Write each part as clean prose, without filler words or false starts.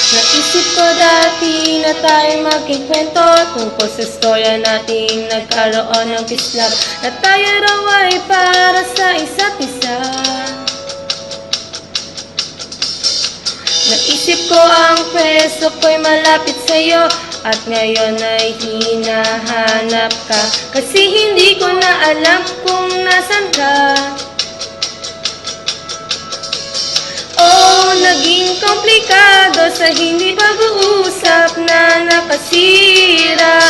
Naisip ko dati na tayo magkikwento tungkol sa istorya nating nagkaroon ng kislap, na tayo raw ay para sa isa't isa. Naisip ko ang pwesto ko'y malapit sa'yo, at ngayon ay hinahanap ka, kasi hindi ko na alam kung nasan ka. Oh, naging komplikado sa hindi pag-uusap na nakasira.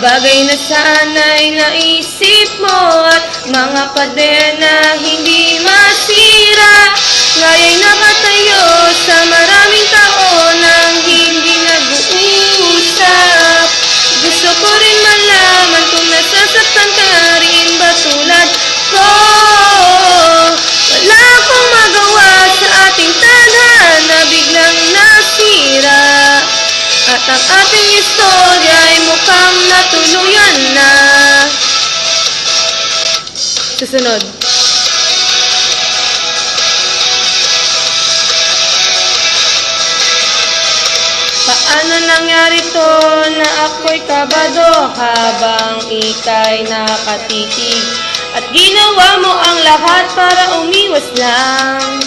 Bagay na sana'y naisip mo at mga pader na hindi masira. Ngaya'y nakatayo sa maraming taon nang hindi nag-uusap. Gusto ko rin malaman kung nasasaktan ka rin ba tulad ko. Wala akong magawa sa ating tadhana, biglang nasira. At ang ating istorya ay mukhang natuluyan na. Susunod. Paano nangyari to na ako'y kabado habang ika'y nakatitig, at ginawa mo ang lahat para umiwas lang?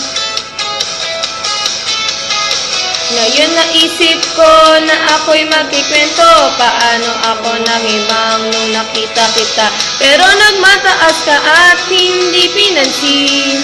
Ngayon naisip ko na ako'y magkikwento paano ako nangimang nung nakita kita, pero nagmataas ka at hindi pinansin.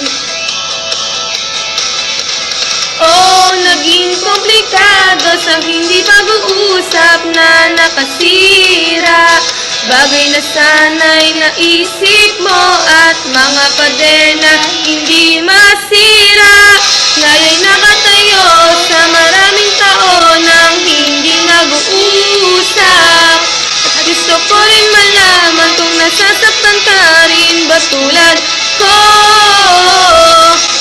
Oh, naging komplikado sa hindi pag-uusap na nakasira. Bagay na sana'y naisip mo at mga pader na hindi masira. Ngaya'y nakatayo sa maraming taon nang hindi nag-uusap. At gusto ko rin malaman kung nasasaktan ka rin ba tulad ko.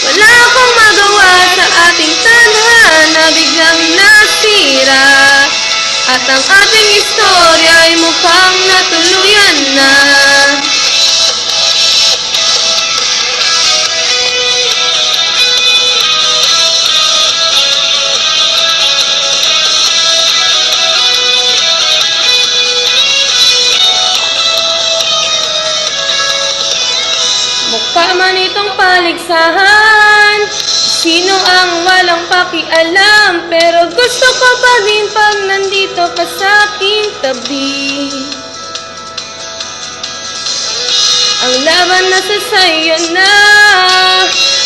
Wala akong magawa sa ating tadhana, biglang nasira. At ang ating istorya ay mukhang natuluyan na. Mukha man itong paligsahan, sino ang walang pakialam, pero gusto ko pa din pag nandito ka sa aking tabi. Ang laban nasa sayo na,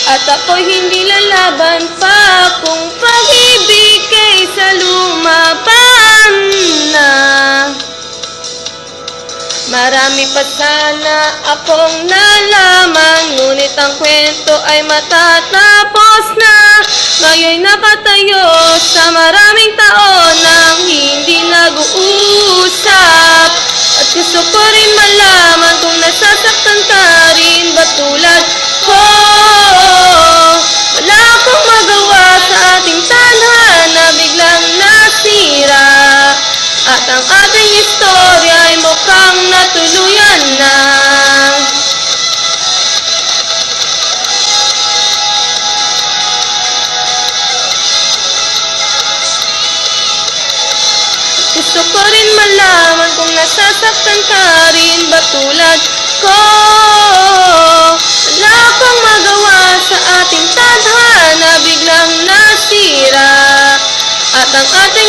at ako'y hindi lalaban pa kung pag-ibig kaysa lumaban na. Marami pa sana akong nalaman, ngunit ang kwento ay matatapos na. Ngayon'y nakatayo sa maraming taon nang hindi nag-uusap. At gusto ko rin malaman kung nasasaktan ka rin ba tulad ko. Wala akong magawa sa ating tadhana, biglang nasira. At ang ating istorya ay mukhang natuluyan na. Gusto ko rin malaman kung nasasaktan ka rin ba tulad ko. Wala akong magawa sa ating tadhana, biglang nasira. At ang ating